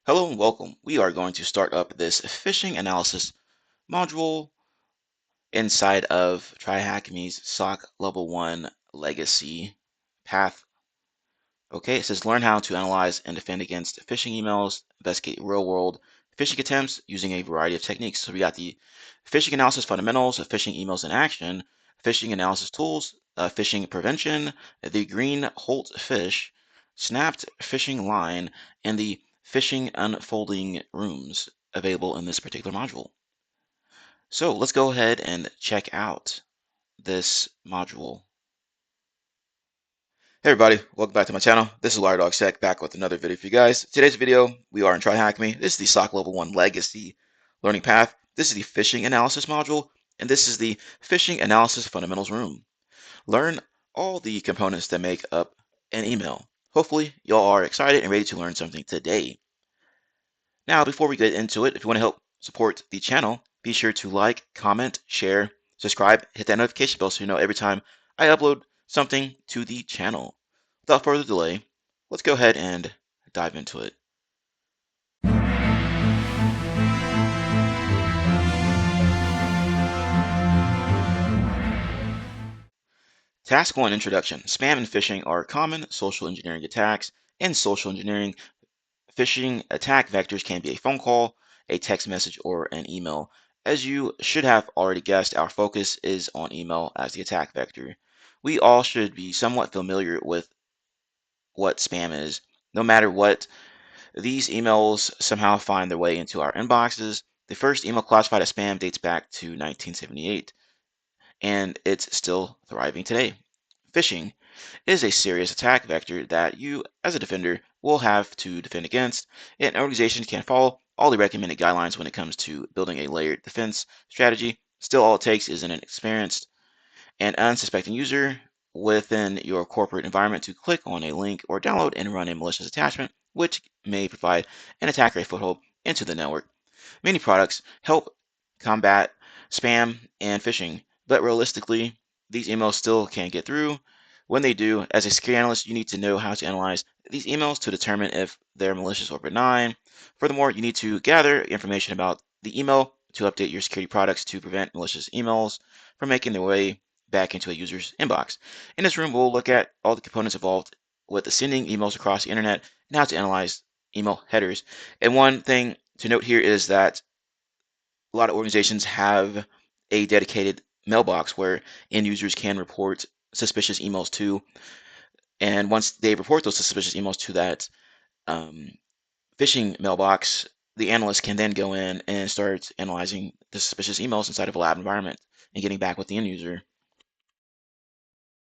Hello and welcome. We are going to start up this phishing analysis module inside of TryHackMe's SOC Level 1 Legacy path. Okay, it says learn how to analyze and defend against phishing emails, investigate real-world phishing attempts using a variety of techniques. So we got the phishing analysis fundamentals, phishing emails in action, phishing analysis tools, phishing prevention, the green Holt fish, snapped phishing line, and the phishing unfolding rooms available in this particular module. So let's go ahead and check out this module. Hey everybody, welcome back to my channel. This is WireDogSec back with another video for you guys. Today's video, we are in TryHackMe. This is the SOC Level 1 Legacy Learning Path. This is the Phishing Analysis module, and this is the Phishing Analysis Fundamentals room. Learn all the components that make up an email. Hopefully, y'all are excited and ready to learn something today. Now, before we get into it, if you want to help support the channel, be sure to like, comment, share, subscribe, hit that notification bell so you know every time I upload something to the channel. Without further delay, let's go ahead and dive into it. Task 1 Introduction. Spam and phishing are common social engineering attacks. In social engineering, phishing attack vectors can be a phone call, a text message, or an email. As you should have already guessed, our focus is on email as the attack vector. We all should be somewhat familiar with what spam is. No matter what, these emails somehow find their way into our inboxes. The first email classified as spam dates back to 1978, and it's still thriving today. Phishing is a serious attack vector that you, as a defender, will have to defend against, and organizations can follow all the recommended guidelines when it comes to building a layered defense strategy. Still, all it takes is an experienced and unsuspecting user within your corporate environment to click on a link or download and run a malicious attachment, which may provide an attacker a foothold into the network. Many products help combat spam and phishing, but realistically, these emails still can't get through. When they do, as a security analyst, you need to know how to analyze these emails to determine if they're malicious or benign. Furthermore, you need to gather information about the email to update your security products to prevent malicious emails from making their way back into a user's inbox. In this room, we'll look at all the components involved with sending emails across the internet and how to analyze email headers. And one thing to note here is that a lot of organizations have a dedicated mailbox where end users can report suspicious emails to. And once they report those suspicious emails to that um, phishing mailbox, the analyst can then go in and start analyzing the suspicious emails inside of a lab environment and getting back with the end user.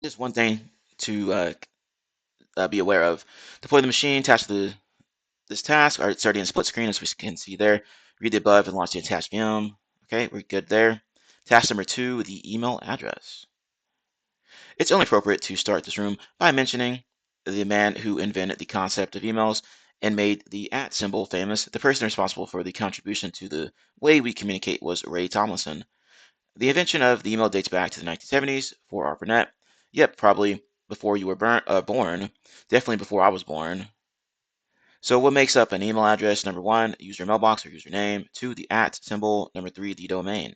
Just one thing to be aware of. Deploy the machine, attach this task, or it's already in split screen as we can see there. Read the above and launch the attached VM. Okay, we're good there. Task number 2, the email address. It's only appropriate to start this room by mentioning the man who invented the concept of emails and made the @ symbol famous. The person responsible for the contribution to the way we communicate was Ray Tomlinson. The invention of the email dates back to the 1970s for ARPANET. Yep, probably before you were born. Definitely before I was born. So what makes up an email address? Number 1, user mailbox or username. 2, the @ symbol. Number 3, the domain.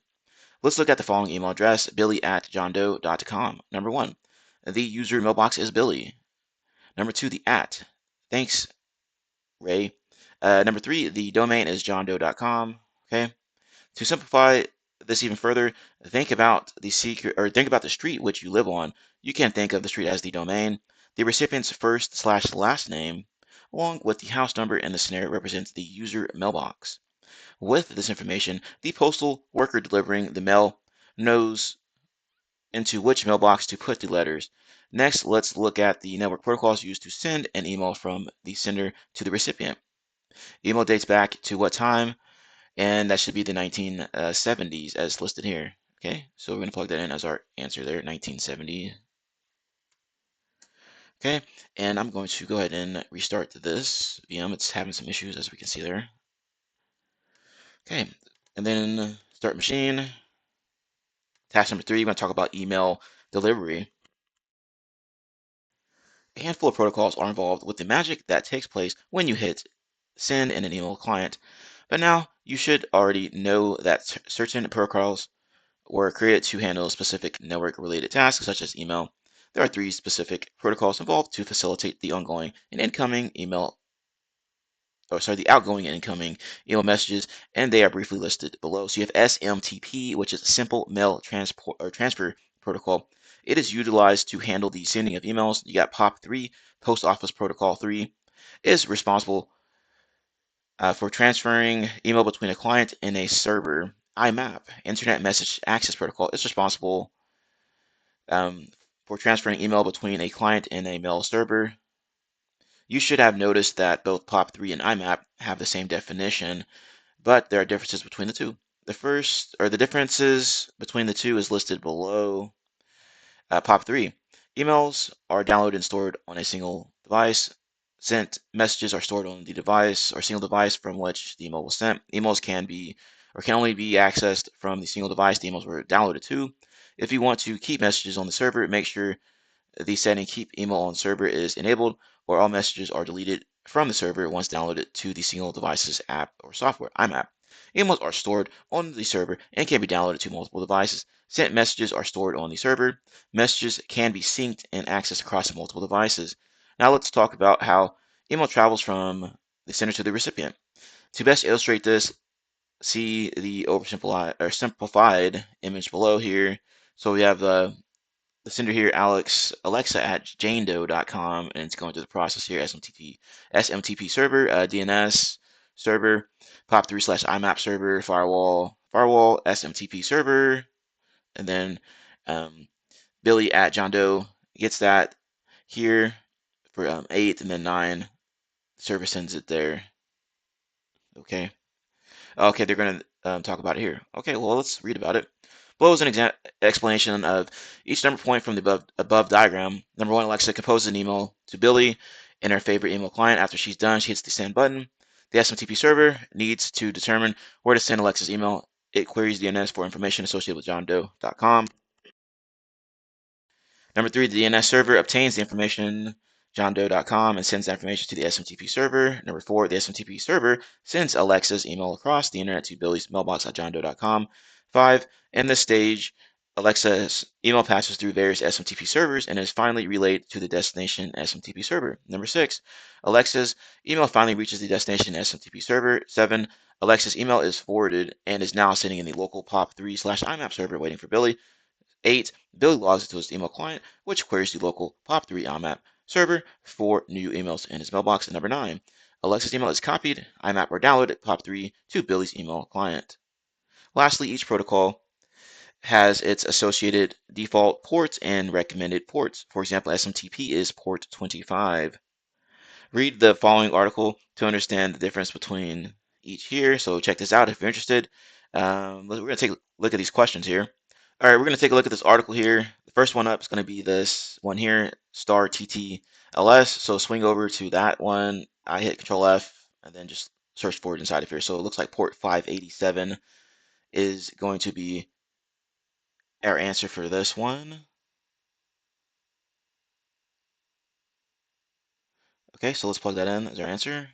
Let's look at the following email address, billy@johndoe.com. Number 1, the user mailbox is Billy. Number 2, the @. Thanks, Ray. Number 3, the domain is johndoe.com. Okay. To simplify this even further, think about the street which you live on. You can think of the street as the domain. The recipient's first/last name, along with the house number in the scenario, represents the user mailbox. With this information, the postal worker delivering the mail knows into which mailbox to put the letters. Next, let's look at the network protocols used to send an email from the sender to the recipient. Email dates back to what time? And that should be the 1970s as listed here. Okay, so we're going to plug that in as our answer there, 1970. Okay, and I'm going to go ahead and restart this VM. It's having some issues as we can see there. Okay, and then start machine. Task number 3, we're going to talk about email delivery. A handful of protocols are involved with the magic that takes place when you hit send in an email client. But now you should already know that certain protocols were created to handle specific network-related tasks such as email. There are 3 specific protocols involved to facilitate the ongoing and incoming email, the outgoing and incoming email messages, and they are briefly listed below. So you have SMTP, which is a simple mail transport or transfer protocol. It is utilized to handle the sending of emails. You got POP3, Post Office Protocol 3, is responsible for transferring email between a client and a server. IMAP, Internet Message Access Protocol, is responsible um, for transferring email between a client and a mail server. You should have noticed that both POP3 and IMAP have the same definition, but there are differences between the two. The differences between the two is listed below. POP3, emails are downloaded and stored on a single device. Sent messages are stored on the device or single device from which the email was sent. Emails can only be accessed from the single device the emails were downloaded to. If you want to keep messages on the server, make sure the setting keep email on server is enabled, or all messages are deleted from the server once downloaded to the single device's app or software, IMAP. Emails are stored on the server and can be downloaded to multiple devices. Sent messages are stored on the server. Messages can be synced and accessed across multiple devices. Now let's talk about how email travels from the sender to the recipient. To best illustrate this, see the oversimplified or simplified image below here. So we have the sender here, Alexa at janedoe.com, and it's going through the process here, SMTP server, DNS server, POP3/IMAP server, firewall, SMTP server, and then um, Billy at John Doe gets that here for 8, and then 9, server sends it there. Okay. Okay, they're going to talk about it here. Okay, well, let's read about it. Below is an explanation of each number point from the above diagram. Number 1, Alexa composes an email to Billy in her favorite email client. After she's done, she hits the send button. The SMTP server needs to determine where to send Alexa's email. It queries DNS for information associated with johndoe.com. Number 3, the DNS server obtains the information johndoe.com and sends that information to the SMTP server. Number 4, the SMTP server sends Alexa's email across the internet to Billy's mailbox at johndoe.com. 5, in this stage, Alexa's email passes through various SMTP servers and is finally relayed to the destination SMTP server. Number 6, Alexa's email finally reaches the destination SMTP server. 7, Alexa's email is forwarded and is now sitting in the local POP3/IMAP server waiting for Billy. 8, Billy logs into his email client, which queries the local POP3 IMAP server for new emails in his mailbox. And number 9, Alexa's email is copied, IMAP or downloaded POP3 to Billy's email client. Lastly, each protocol has its associated default ports and recommended ports. For example, SMTP is port 25. Read the following article to understand the difference between each here. So check this out if you're interested. We're going to take a look at these questions here. All right, we're going to take a look at this article here. The first one up is going to be this one here, star TTLS. So swing over to that one. I hit Control F and then just search for it inside of here. So it looks like port 587 is going to be our answer for this one. Okay, so let's plug that in as our answer.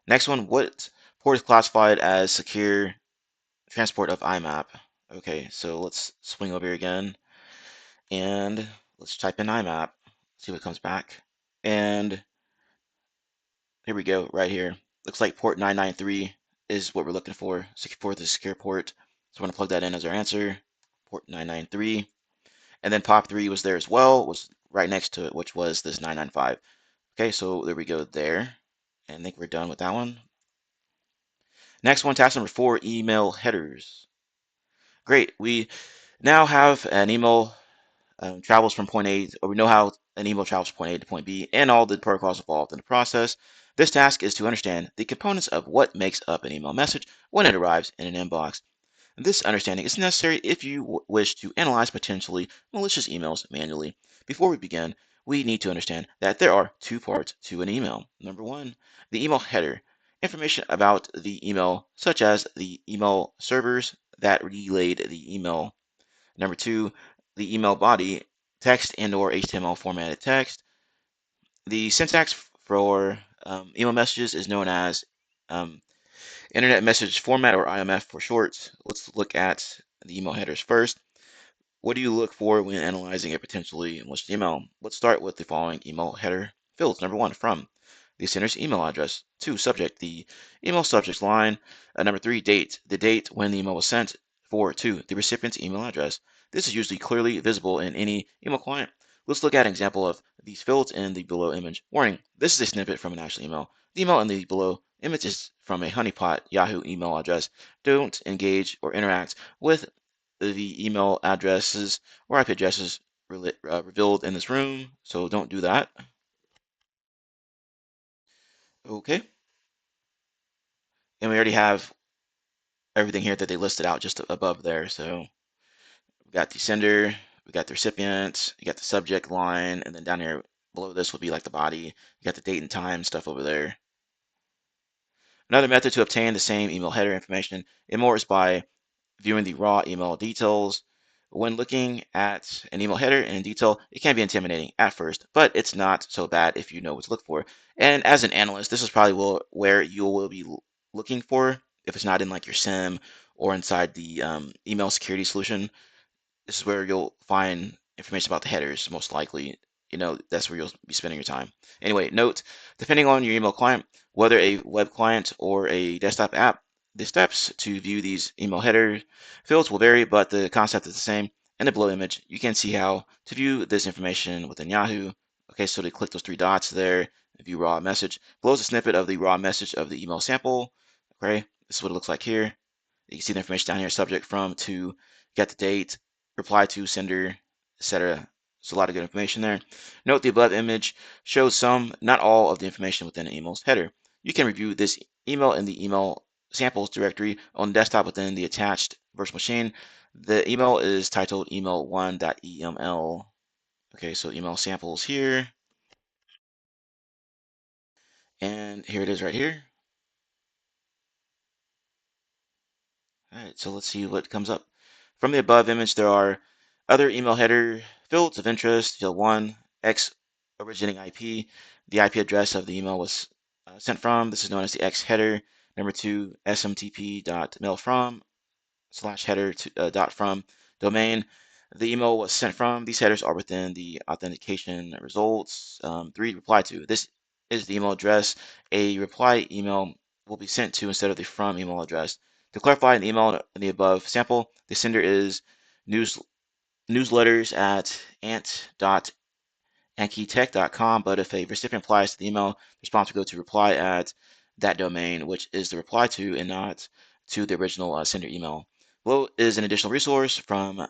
Next one, what port is classified as secure transport of IMAP? Okay, so let's swing over here again and let's type in IMAP, see what comes back. And here we go, right here. Looks like port 993 is what we're looking for the secure port. So I'm going to plug that in as our answer, port 993. And then POP3 was there as well, was right next to it, which was this 995. Okay, so there we go there. And I think we're done with that one. Next one, task number 4, email headers. Great, we now have an email travels from point A, or we know how an email travels from point A to point B, and all the protocols involved in the process. This task is to understand the components of what makes up an email message when it arrives in an inbox. This understanding is necessary if you wish to analyze potentially malicious emails manually. Before we begin, we need to understand that there are 2 parts to an email. Number 1, the email header. Information about the email, such as the email servers that relayed the email. Number 2, the email body, text and/or HTML formatted text. The syntax for Email messages is known as um, Internet Message Format, or IMF for short. Let's look at the email headers first. What do you look for when analyzing a potentially malicious email? Let's start with the following email header fields. Number one, from the sender's email address. Two, subject, the email subject line. Number three, date, the date when the email was sent. Four, two, the recipient's email address. This is usually clearly visible in any email client. Let's look at an example of these fields in the below image. Warning, this is a snippet from an actual email. The email in the below image is from a honeypot Yahoo email address. Don't engage or interact with the email addresses or IP addresses revealed in this room, so don't do that. Okay, and we already have everything here that they listed out just above there. So we got the sender, we got the recipient, you got the subject line, and then down here below this would be like the body. You got the date and time stuff over there. Another method to obtain the same email header information and more is by viewing the raw email details. When looking at an email header in detail, it can be intimidating at first, but it's not so bad if you know what to look for. And as an analyst, this is probably where you will be looking for if it's not in like your SIM or inside the email security solution. This is where you'll find information about the headers, most likely. You know, that's where you'll be spending your time. Anyway, note, depending on your email client, whether a web client or a desktop app, the steps to view these email header fields will vary, but the concept is the same. In the below image, you can see how to view this information within Yahoo. Okay, so to click those three dots there, view raw message. Below is a snippet of the raw message of the email sample. Okay, this is what it looks like here. You can see the information down here, subject, from, to, get the date, reply to, sender, etc. There's a lot of good information there. Note the above image shows some, not all, of the information within an email's header. You can review this email in the email samples directory on the desktop within the attached virtual machine. The email is titled email1.eml. Okay, so email samples here. And here it is right here. All right, so let's see what comes up. From the above image, there are other email header fields of interest. Field 1, X originating IP. The IP address of the email was sent from. This is known as the X header. Number 2, smtp.mailfrom / header dot from domain. The email was sent from. These headers are within the authentication results. 3, reply to. This is the email address a reply email will be sent to instead of the from email address. To clarify an email in the above sample, the sender is newsletters at ant.ankitech.com, but if a recipient replies to the email, the response will go to reply at that domain, which is the reply to and not to the original sender email. Below is an additional resource from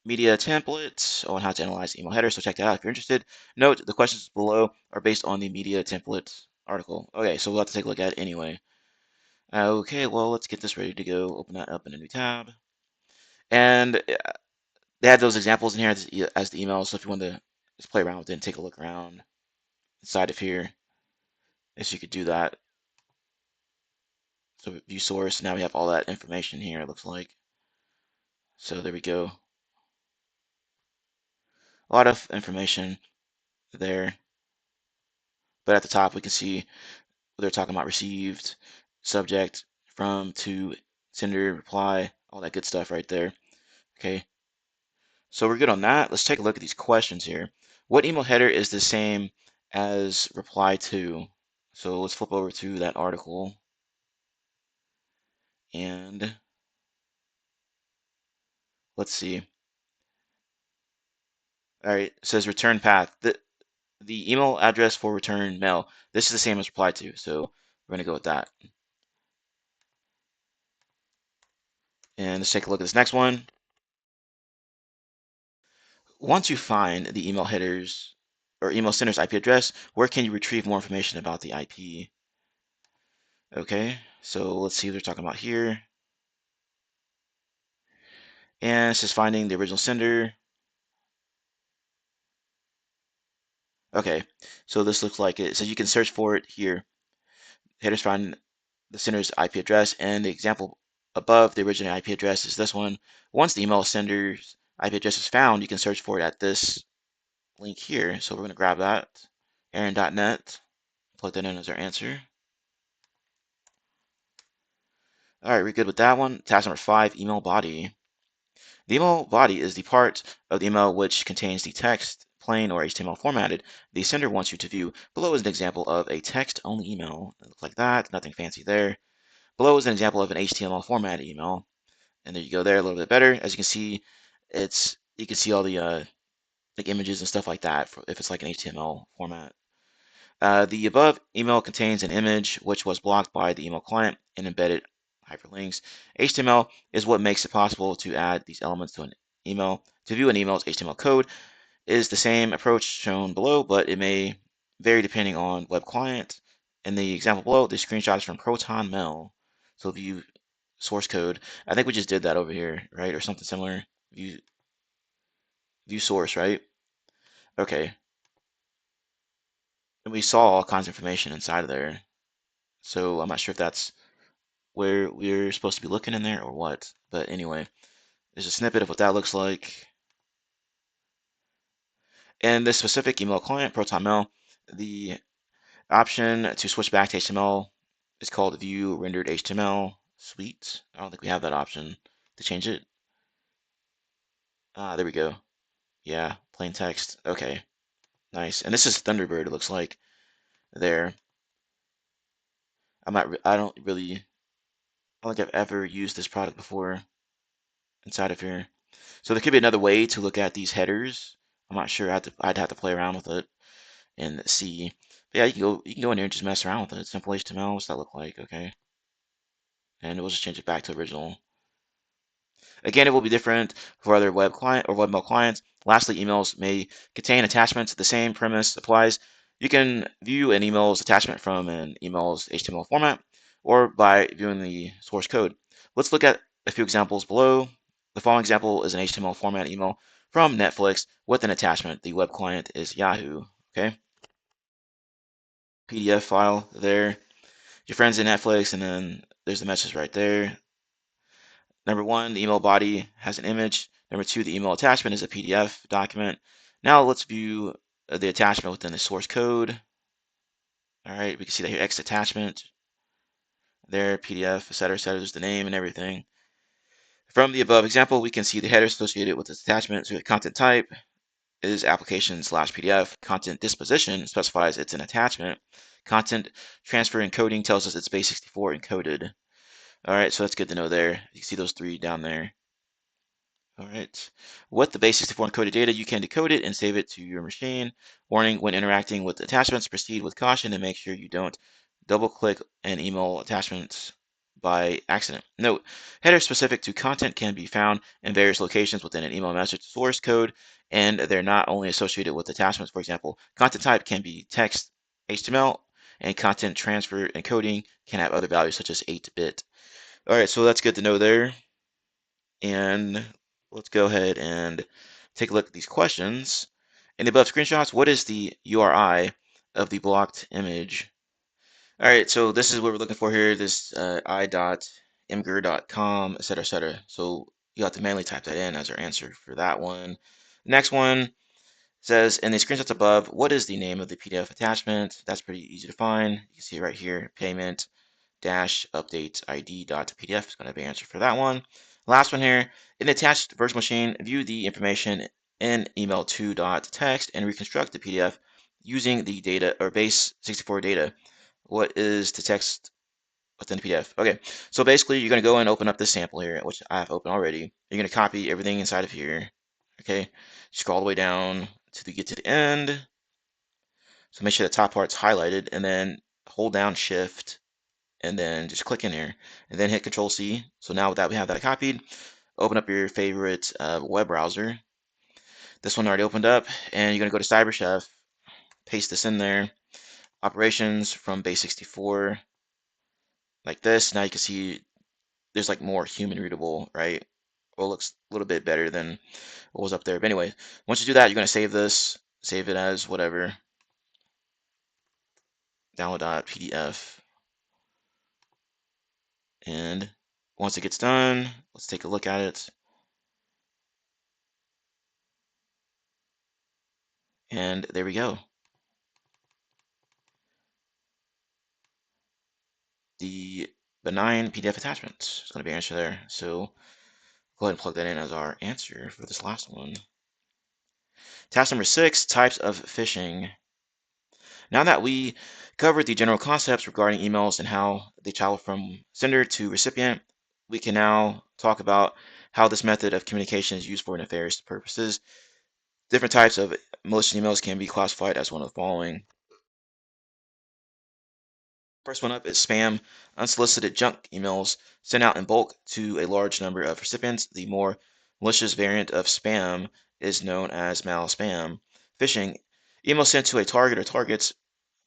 Media Templates on how to analyze email headers, so check that out if you're interested. Note the questions below are based on the Media Templates article. Okay, so we'll have to take a look at it anyway. Okay, well, let's get this ready to go. Open that up in a new tab. And they have those examples in here as the email, so if you want to just play around with it and take a look around inside of here, yes, you could do that. So view source, now we have all that information here, it looks like. So there we go. A lot of information there. But at the top, we can see they're talking about received, subject, from, to, sender, reply, all that good stuff right there. Okay, so we're good on that. Let's take a look at these questions here. What email header is the same as reply to? So let's flip over to that article. And let's see. All right, it says return path. The email address for return mail, this is the same as reply to. So we're going to go with that. And let's take a look at this next one. Once you find the email headers or email sender's IP address, where can you retrieve more information about the IP? Okay, so let's see what they're talking about here. And it's just finding the original sender. Okay, so this looks like it. So you can search for it here. Headers find the sender's IP address, and the example above the original IP address is this one. Once the email sender's IP address is found, you can search for it at this link here. So we're going to grab that, aaron.net. Plug that in as our answer. All right, we're good with that one. Task number 5, email body. The email body is the part of the email which contains the text, plain or HTML formatted, the sender wants you to view. Below is an example of a text-only email. It looks like that, nothing fancy there. Below is an example of an HTML formatted email. And there you go there, a little bit better. As you can see, you can see all the like images and stuff like that if it's like an HTML format. The above email contains an image which was blocked by the email client and embedded hyperlinks. HTML is what makes it possible to add these elements to an email. To view an email's HTML code is the same approach shown below, but it may vary depending on web client. In the example below, the screenshot is from Proton Mail. So view source code. I think we just did that over here, right? Or something similar. View source, right? Okay. And we saw all kinds of information inside of there. So I'm not sure if that's where we're supposed to be looking in there or what. But anyway, there's a snippet of what that looks like. And this specific email client, ProtonMail, the option to switch back to HTML is called View Rendered HTML. Sweet. I don't think we have that option to change it. Ah, there we go. Yeah, plain text. Okay, nice. And this is Thunderbird, it looks like there. I don't think I've ever used this product before inside of here. So there could be another way to look at these headers. I'm not sure. I'd have to play around with it and see. But yeah, you can go in there and just mess around with it. Simple HTML, what's that look like? Okay. And we'll just change it back to original. Again, it will be different for other web client or webmail clients. Lastly, emails may contain attachments. The same premise applies. You can view an email's attachment from an email's HTML format or by viewing the source code. Let's look at a few examples below. The following example is an HTML format email from Netflix with an attachment. The web client is Yahoo. Okay. PDF file there. Your friends in Netflix, and then there's the message right there. Number one, the email body has an image. Number two, the email attachment is a PDF document. Now let's view the attachment within the source code. All right, we can see that here, X attachment, there, PDF, etc., etc. There's the name and everything. From the above example, we can see the header associated with this attachment. So the content type is application/PDF. Content disposition specifies it's an attachment. Content transfer encoding tells us it's base64 encoded. All right, so that's good to know there. You can see those three down there. All right. With the base64 encoded data, you can decode it and save it to your machine. Warning, when interacting with attachments, proceed with caution and make sure you don't double-click an email attachment by accident. Note, headers specific to content can be found in various locations within an email message source code, and they're not only associated with attachments. For example, content type can be text, HTML, and content transfer encoding can have other values such as 8-bit. All right, so that's good to know there. And let's go ahead and take a look at these questions. In the above screenshots, what is the URI of the blocked image? All right, so this is what we're looking for here, this i.imgur.com, etc., etc. So you have to manually type that in as our answer for that one. Next one says, in the screenshots above, what is the name of the PDF attachment? That's pretty easy to find. You can see it right here, payment dash update id.pdf is going to be the answer for that one. Last one here, in the attached virtual machine, view the information in email2.txt and reconstruct the PDF using the data or base64 data. What is the text within the PDF? Okay, so basically you're going to go and open up this sample here, which I have open already. You're going to copy everything inside of here. Okay, scroll all the way down to get to the end. So make sure the top part's highlighted and then hold down Shift and then just click in here and then hit Control C. So now that we have that copied, open up your favorite web browser. This one already opened up, and you're going to go to CyberChef, paste this in there, operations from base64, like this. Now you can see there's like more human readable, right? Well, it looks a little bit better than what was up there. But anyway, once you do that, you're going to save this, save it as whatever, download.pdf. And once it gets done, let's take a look at it. And there we go. the benign PDF attachments. It's going to be our answer there. So go ahead and plug that in as our answer for this last one. Task number 6, types of phishing. Now that we covered the general concepts regarding emails and how they travel from sender to recipient, we can now talk about how this method of communication is used for nefarious purposes. Different types of malicious emails can be classified as one of the following. First one up is spam, unsolicited junk emails sent out in bulk to a large number of recipients. The more malicious variant of spam is known as mal-spam. Phishing, emails sent to a target or targets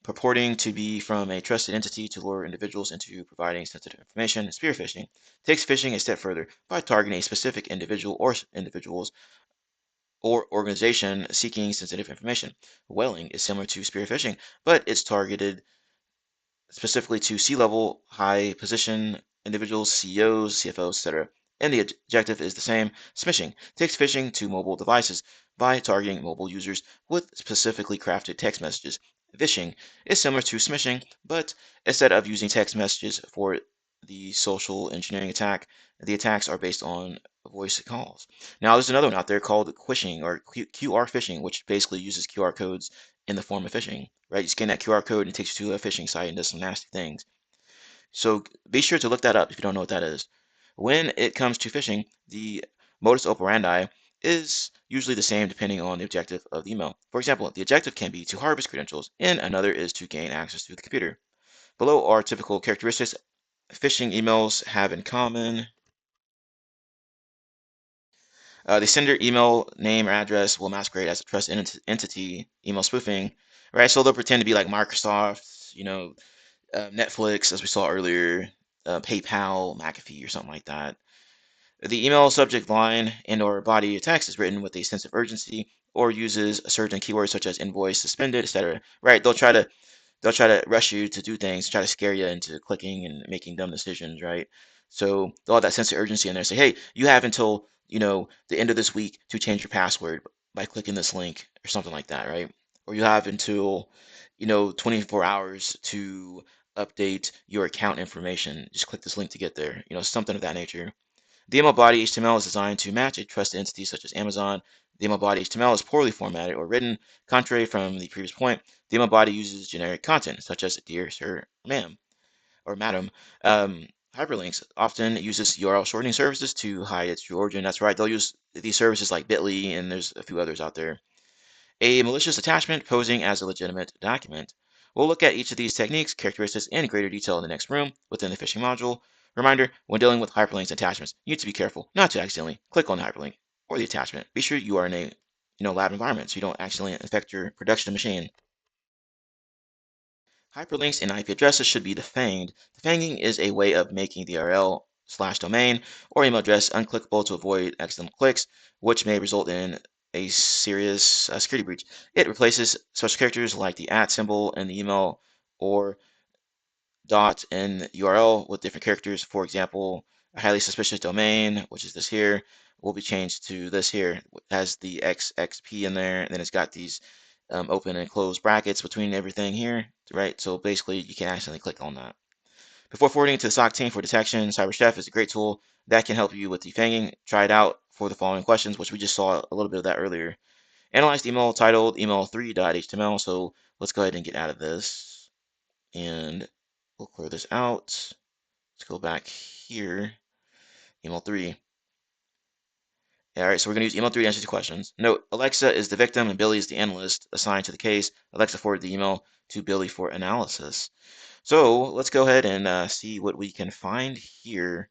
purporting to be from a trusted entity to lure individuals into providing sensitive information. Spear phishing takes phishing a step further by targeting a specific individual or individuals or organization seeking sensitive information. Whaling is similar to spear phishing, but it's targeted specifically to C-level, high-position individuals, CEOs, CFOs, etc. And the objective is the same. Smishing takes phishing to mobile devices by targeting mobile users with specifically crafted text messages. Phishing is similar to smishing, but instead of using text messages for the social engineering attack, the attacks are based on voice calls. Now, there's another one out there called quishing or QR phishing, which basically uses QR codes in the form of phishing, right? You scan that QR code and it takes you to a phishing site and does some nasty things. So be sure to look that up if you don't know what that is. When it comes to phishing, the modus operandi is usually the same depending on the objective of the email. For example, the objective can be to harvest credentials, and another is to gain access to the computer. Below are typical characteristics phishing emails have in common. The sender email name or address will masquerade as a trusted entity, email spoofing, right? So they'll pretend to be like Microsoft, Netflix, as we saw earlier, PayPal, McAfee, or something like that. The email subject line and/or body of text is written with a sense of urgency or uses certain keywords such as invoice, suspended, etc. Right? They'll try to rush you to do things, try to scare you into clicking and making dumb decisions, right? So they'll have that sense of urgency in there. Say, hey, you have until the end of this week to change your password by clicking this link or something like that, right? Or you have until 24 hours to update your account information. Just click this link to get there. Something of that nature. The email body HTML is designed to match a trusted entity such as Amazon. The email body HTML is poorly formatted or written. Contrary from the previous point, the email body uses generic content such as dear sir, ma'am, or madam. Hyperlinks often uses URL shortening services to hide its true origin. That's right, they'll use these services like Bitly, and there's a few others out there. A malicious attachment posing as a legitimate document. We'll look at each of these techniques, characteristics in greater detail in the next room within the phishing module. Reminder, when dealing with hyperlinks and attachments, you need to be careful not to accidentally click on the hyperlink or the attachment. Be sure you are in a lab environment so you don't accidentally infect your production machine. Hyperlinks and IP addresses should be defanged. Defanging is a way of making the URL/domain or email address unclickable to avoid accidental clicks, which may result in a serious security breach. It replaces special characters like the @ symbol in the email or dot in URL with different characters. For example, a highly suspicious domain, which is this here, will be changed to this here. It has the XXP in there, and then it's got these open and closed brackets between everything here, right? So basically, you can accidentally click on that. Before forwarding to the SOC team for detection, CyberChef is a great tool that can help you with defanging. Try it out for the following questions, which we just saw a little bit of that earlier. Analyze the email titled email3.html. So let's go ahead and get out of this, and we'll clear this out. Let's go back here, email3. All right, so we're going to use email3 to answer the questions. Note, Alexa is the victim and Billy is the analyst assigned to the case. Alexa forwarded the email to Billy for analysis. So let's go ahead and see what we can find here.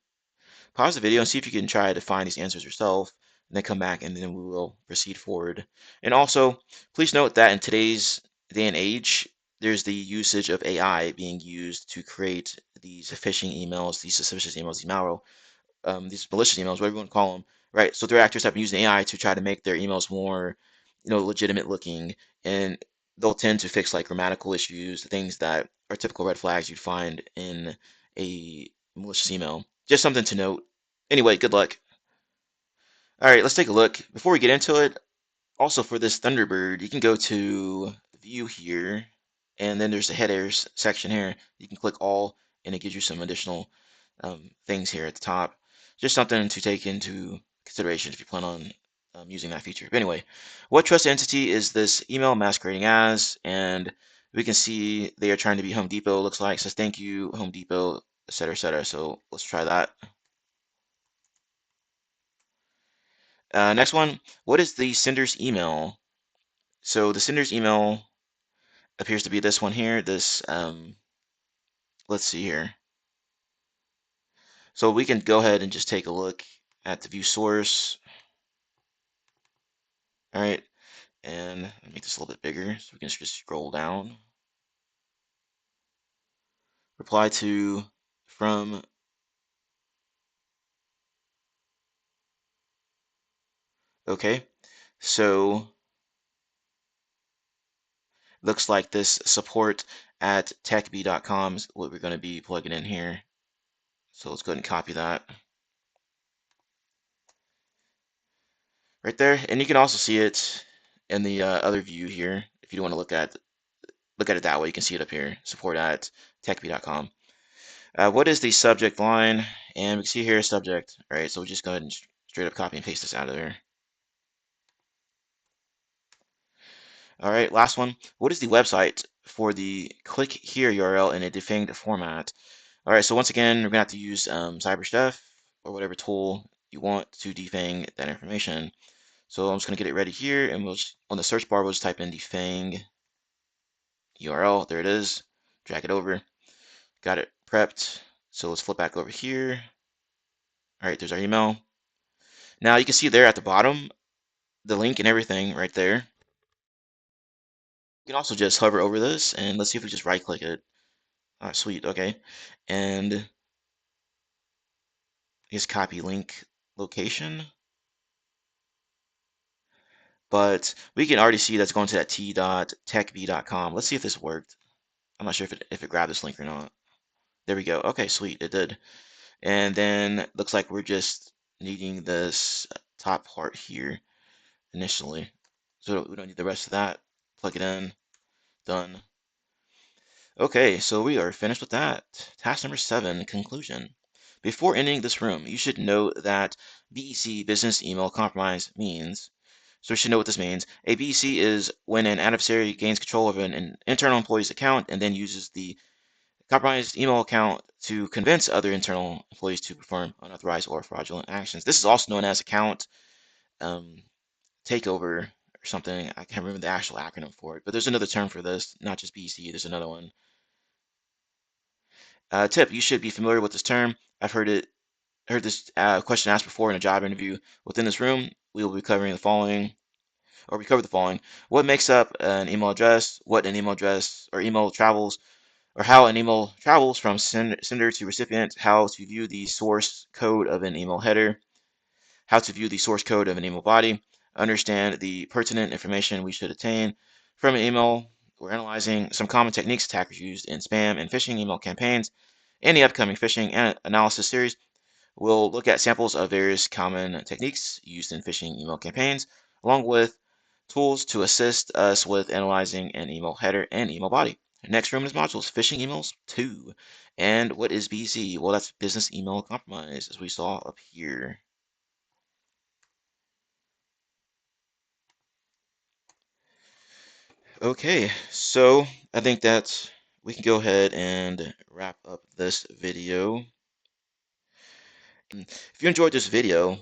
Pause the video and see if you can try to find these answers yourself, and then come back and then we will proceed forward. And also, please note that in today's day and age, there's the usage of AI being used to create these phishing emails, these suspicious emails, these malicious emails, whatever you want to call them, right? So threat actors have been using AI to try to make their emails more, legitimate looking, and they'll tend to fix like grammatical issues, things that are typical red flags you'd find in a malicious email. Just something to note. Anyway, good luck. All right, let's take a look. Before we get into it, also for this Thunderbird, you can go to View here, and then there's the headers section here. You can click all, and it gives you some additional things here at the top. Just something to take into consideration if you plan on using that feature. But anyway, what trusted entity is this email masquerading as? And we can see they are trying to be Home Depot, looks like. Says thank you, Home Depot, etc., etc. So let's try that. Next one, what is the sender's email? So the sender's email appears to be this one here. This, let's see here. So we can go ahead and just take a look at the view source. All right, and make this a little bit bigger so we can just scroll down. Reply to from. Okay, so looks like this support at techb.com is what we're going to be plugging in here. So let's go ahead and copy that right there, and you can also see it in the other view here. If you don't want to look at it that way, you can see it up here. Support at techb.com. What is the subject line? And we can see here subject. All right, so we'll just go ahead and straight up copy and paste this out of there. All right, last one. What is the website for the click here URL in a defanged format? All right, so once again, we're gonna have to use CyberChef or whatever tool you want to defang that information. So I'm just gonna get it ready here, and we'll just, on the search bar, we'll just type in defang URL. There it is. Drag it over. Got it prepped. So let's flip back over here. All right, there's our email. Now you can see there at the bottom, the link and everything right there. You can also just hover over this, and let's see if we just right click it. Sweet, okay. And just copy link location. But we can already see that's going to that t.techb.com. Let's see if this worked. I'm not sure if it grabbed this link or not. There we go. Okay, sweet, it did. And then looks like we're just needing this top part here initially. So we don't need the rest of that. Plug it in. Done. Okay, so we are finished with that. Task number 7, conclusion. Before ending this room, you should know that BEC, business email compromise, means. So you should know what this means. A BEC is when an adversary gains control of an internal employee's account and then uses the compromised email account to convince other internal employees to perform unauthorized or fraudulent actions. This is also known as account takeover or something. I can't remember the actual acronym for it, but there's another term for this, not just BEC, there's another one. Tip, you should be familiar with this term. I've heard this question asked before in a job interview. Within this room, we will be covering the following, or we cover the following. What makes up an email address, what an email address or email travels, or how an email travels from sender to recipient, how to view the source code of an email header, how to view the source code of an email body, understand the pertinent information we should obtain from an email. We're analyzing some common techniques attackers used in spam and phishing email campaigns. In the upcoming phishing analysis series, we'll look at samples of various common techniques used in phishing email campaigns, along with tools to assist us with analyzing an email header and email body. Next room is modules, phishing emails 2. And what is BC? Well, that's business email compromise, as we saw up here. Okay, so I think that we can go ahead and wrap up this video. If you enjoyed this video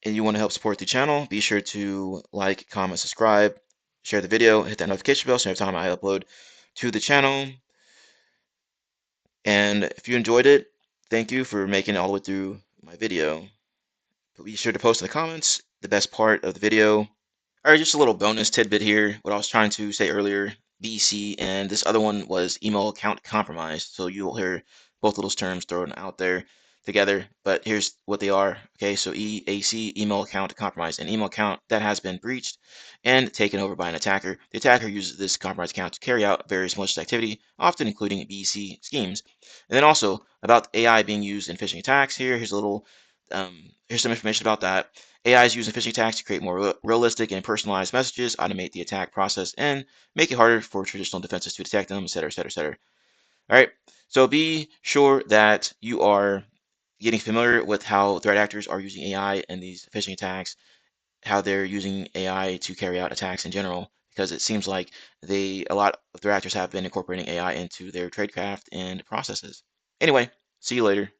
and you want to help support the channel, be sure to like, comment, subscribe, share the video, hit that notification bell so every time I upload to the channel. And if you enjoyed it, thank you for making it all the way through my video. But be sure to post in the comments the best part of the video. All right, just a little bonus tidbit here. What I was trying to say earlier, BEC, and this other one was email account compromise. So you will hear both of those terms thrown out there together, but here's what they are. Okay, so EAC, email account compromise, an email account that has been breached and taken over by an attacker. The attacker uses this compromised account to carry out various malicious activity, often including BEC schemes. And then also about AI being used in phishing attacks. Here's a little, here's some information about that. AI is used in phishing attacks to create more realistic and personalized messages, automate the attack process, and make it harder for traditional defenses to detect them, etc., etc., etc. All right. So be sure that you are getting familiar with how threat actors are using AI in these phishing attacks, how they're using AI to carry out attacks in general, because it seems like a lot of threat actors have been incorporating AI into their tradecraft and processes. Anyway, see you later.